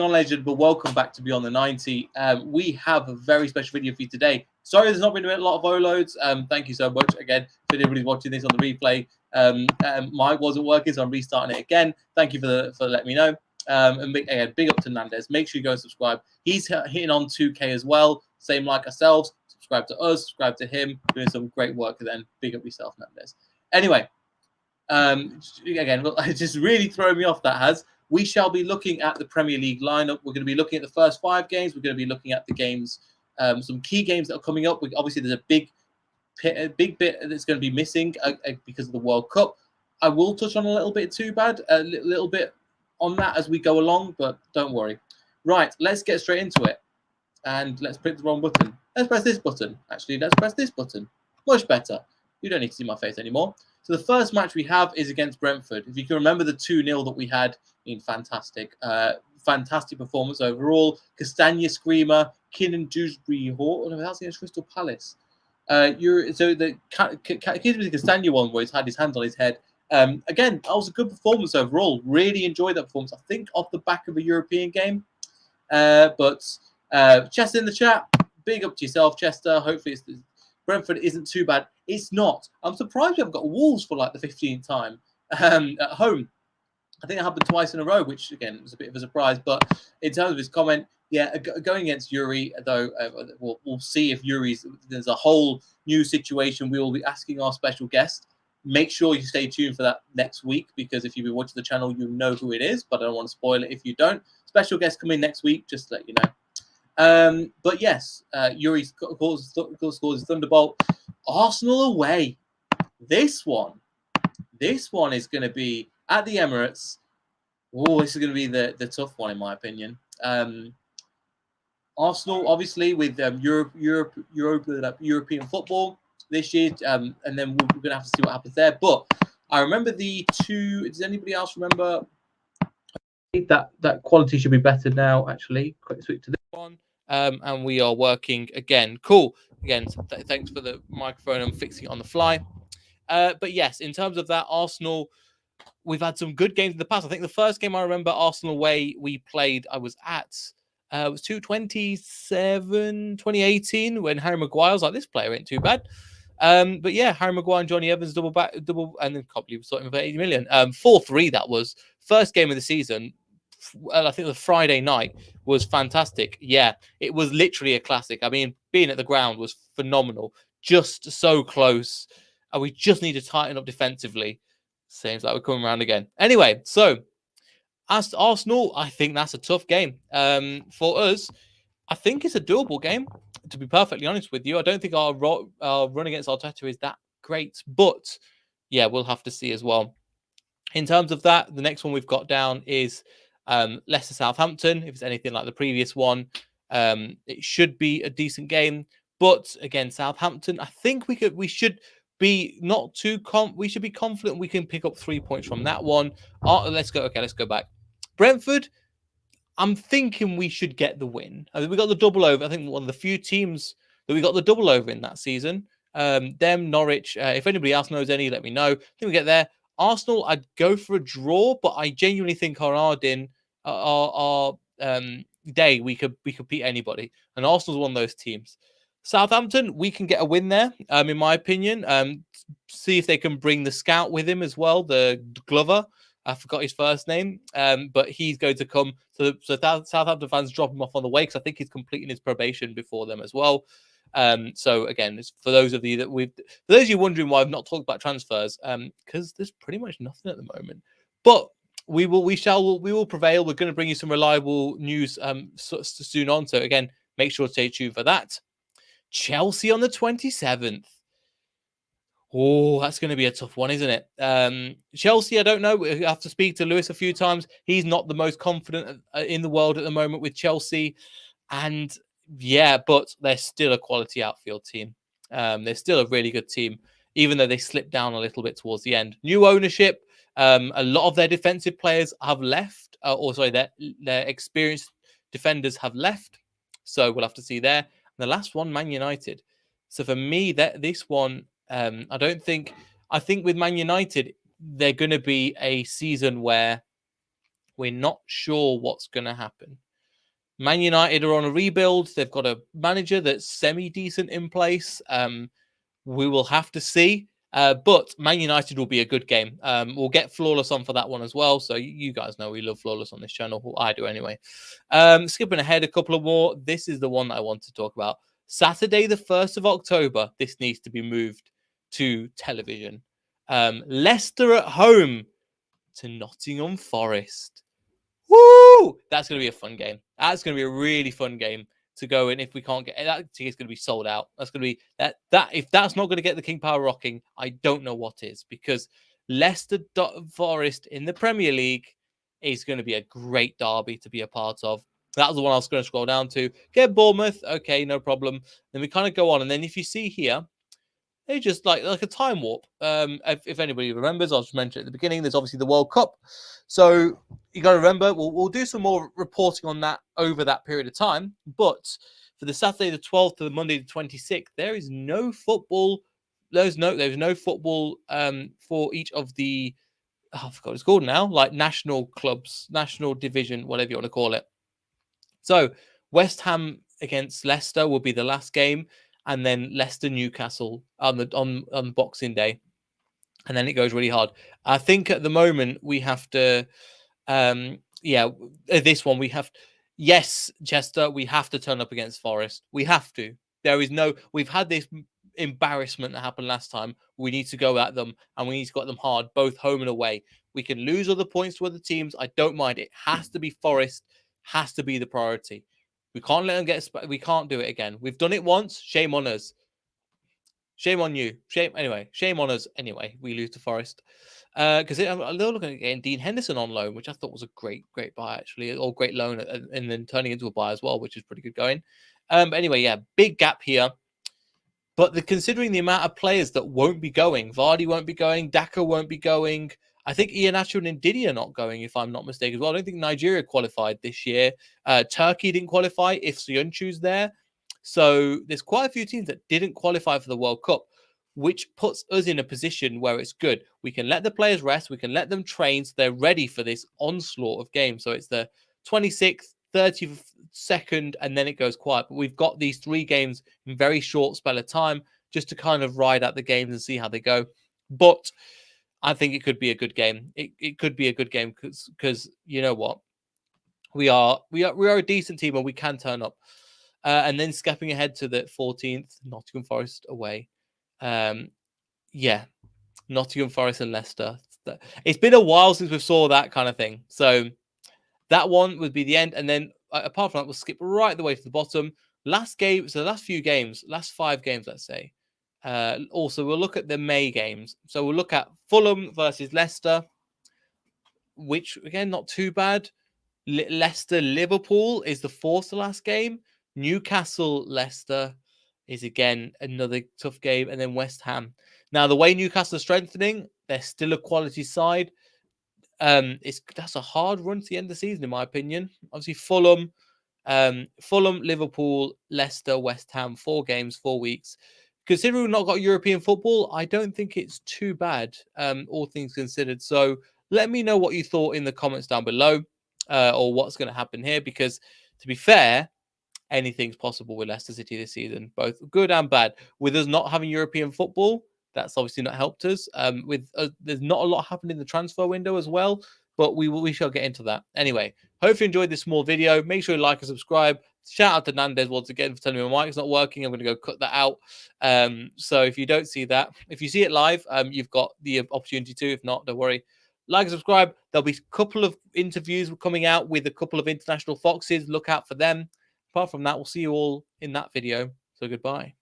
On Legend, but welcome back to Beyond the 90. We have a very special video for you today. Sorry, there's not been a lot of overloads. Thank you so much again for everybody watching this on the replay. Mine wasn't working, so I'm restarting it again. Thank you for letting me know. And again, big up to Nandez. Make sure you go and subscribe. He's hitting on 2K as well, same like ourselves. Subscribe to us, subscribe to him, doing some great work. And then big up yourself, Nandez. Anyway, again, it's just really throwing me off. That has. We shall be looking at the Premier League lineup. We're going to be looking at the first 5 games. We're going to be looking at the games, some key games that are coming up. Obviously, there's a big bit that's going to be missing because of the World Cup. I will touch on a little bit a little bit on that as we go along, but don't worry. Right, let's get straight into it. And let's pick the wrong button. Let's press this button. Actually, let's press this button. Much better. You don't need to see my face anymore. So the first match we have is against Brentford. If you can remember the 2-0 that we had, fantastic. Fantastic performance overall. Castagna Screamer, Kinnan Dewsbury Hall. No, that's against Crystal Palace. So the Castagna one where he's had his hands on his head. Again, that was a good performance overall. Really enjoyed that performance. I think off the back of a European game. But Chester in the chat, big up to yourself, Chester. Hopefully Brentford isn't too bad. It's not. I'm surprised we haven't got Wolves for like the 15th time at home. I think it happened twice in a row, which, again, was a bit of a surprise. But in terms of his comment, yeah, going against Yuri, though, we'll see if there's a whole new situation. We will be asking our special guest. Make sure you stay tuned for that next week, because if you've been watching the channel, you know who it is. But I don't want to spoil it if you don't. Special guest coming next week, just to let you know. But yes, Yuri scores his Thunderbolt. Arsenal away. This one is going to be at the Emirates. Oh, this is going to be the tough one, in my opinion. Arsenal, obviously, with European football this year, and then we're going to have to see what happens there. But I remember the 2. Does anybody else remember? That quality should be better now, actually. Quick switch to this one. And we are working again. Cool. Again, thanks for the microphone. I'm fixing it on the fly. But yes, in terms of that, Arsenal, we've had some good games in the past. I think the first game I remember Arsenal away we played, I was at, it was 2018, when Harry Maguire was like, this player ain't too bad. But yeah, Harry Maguire and Johnny Evans double, and then can't believe we're starting with 80 million. 4-3, that was first game of the season. I think the Friday night was fantastic. Yeah, it was literally a classic. I mean, being at the ground was phenomenal. Just so close. And we just need to tighten up defensively. Seems like we're coming around again. Anyway, so as Arsenal, I think that's a tough game. For us, I think it's a doable game, to be perfectly honest with you. I don't think our run against Arteta is that great. But, yeah, we'll have to see as well. In terms of that, the next one we've got down is Leicester Southampton. If it's anything like the previous one, it should be a decent game. But again, Southampton, I think we should be not too we should be confident we can pick up 3 points from that one. Let's go back. Brentford, I'm thinking we should get the win. I mean, we got the double over. I think one of the few teams that we got the double over in that season. Them, Norwich. If anybody else knows any, let me know. I think we get there. Arsenal, I'd go for a draw, but I genuinely think our day we could beat anybody, and Arsenal's one of those teams. Southampton, we can get a win there, in my opinion. See if they can bring the scout with him as well, the Glover. I forgot his first name, but he's going to come. So Southampton fans drop him off on the way, because I think he's completing his probation before them as well. So again, it's for those of you wondering why I've not talked about transfers, because there's pretty much nothing at the moment. But we will prevail. We're going to bring you some reliable news soon on. So again, make sure to stay tuned for that. Chelsea on the 27th. Oh, that's going to be a tough one, isn't it? Chelsea, I don't know. We have to speak to Lewis a few times. He's not the most confident in the world at the moment with Chelsea. And yeah, but they're still a quality outfield team. They're still a really good team, even though they slipped down a little bit towards the end. New ownership. A lot of their defensive players have left. Their experienced defenders have left. So we'll have to see there. And the last one, Man United. So for me, this one, I think with Man United, they're going to be a season where we're not sure what's going to happen. Man United are on a rebuild. They've got a manager that's semi-decent in place. We will have to see. But Man United will be a good game. We'll get Flawless on for that one as well. So you guys know we love Flawless on this channel. Well, I do anyway. Skipping ahead a couple of more. This is the one that I want to talk about. Saturday, the 1st of October. This needs to be moved to television. Leicester at home to Nottingham Forest. Woo! That's going to be a fun game. That's going to be a really fun game to go in. If we can't get that, ticket's going to be sold out. That's going to be that. If that's not going to get the King Power rocking, I don't know what is, because Leicester Forest in the Premier League is going to be a great derby to be a part of. That was the one I was going to scroll down to. Get Bournemouth, okay, no problem. Then we kind of go on, and then if you see here, they just like a time warp. If anybody remembers, I'll just mention at the beginning, there's obviously the World Cup. So you got to remember, we'll do some more reporting on that over that period of time. But for the Saturday the 12th to the Monday the 26th, there is no football. There's no football for each of the, I forgot what it's called now, like national clubs, national division, whatever you want to call it. So West Ham against Leicester will be the last game, and then Leicester Newcastle on Boxing Day, and then it goes really hard. I think at the moment we have to, this one we have. Yes, Chester, we have to turn up against Forest. We have to. There is no. We've had this embarrassment that happened last time. We need to go at them, and we need to go at them hard, both home and away. We can lose other points to other teams. I don't mind. It has to be Forest. Has to be the priority. We can't let them get. We can't do it again. We've done it once. Shame on us. Shame on you. Shame on us. Anyway, we lose to Forest because they're looking at getting Dean Henderson on loan, which I thought was a great buy actually, or great loan, and then turning into a buy as well, which is pretty good going. But anyway, yeah, big gap here. But considering the amount of players that won't be going, Vardy won't be going, Daka won't be going. I think Iheanacho and Ndidi are not going, if I'm not mistaken as well. I don't think Nigeria qualified this year. Turkey didn't qualify if Soyuncu's there. So there's quite a few teams that didn't qualify for the World Cup, which puts us in a position where it's good. We can let the players rest. We can let them train so they're ready for this onslaught of games. So it's the 26th, 32nd, and then it goes quiet. But we've got these 3 games in very short spell of time just to kind of ride out the games and see how they go. But I think it could be a good game. It could be a good game because you know what, we are a decent team and we can turn up. And then skipping ahead to the 14th, Nottingham Forest away. Nottingham Forest and Leicester. It's been a while since we saw that kind of thing. So that one would be the end. And then apart from that, we'll skip right the way to the bottom. Last game, so the last few games, last 5 games, let's say. Also, we'll look at the May games. So we'll look at Fulham versus Leicester, which, again, not too bad. Leicester-Liverpool is the 4th to last game. Newcastle-Leicester is, again, another tough game. And then West Ham. Now, the way Newcastle are strengthening, they're still a quality side. That's a hard run to the end of the season, in my opinion. Obviously, Fulham, Liverpool, Leicester, West Ham, 4 games, 4 weeks. Considering we've not got European football, I don't think it's too bad, all things considered. So let me know what you thought in the comments down below, or what's going to happen here. Because to be fair, anything's possible with Leicester City this season, both good and bad. With us not having European football, that's obviously not helped us. There's not a lot happening in the transfer window as well, but we shall get into that. Anyway, hope you enjoyed this small video. Make sure you like and subscribe. Shout out to Nandez once again for telling me my mic's not working. I'm going to go cut that out. So if you don't see that, if you see it live, you've got the opportunity to. If not, don't worry. Like and subscribe. There'll be a couple of interviews coming out with a couple of international foxes. Look out for them. Apart from that, we'll see you all in that video. So goodbye.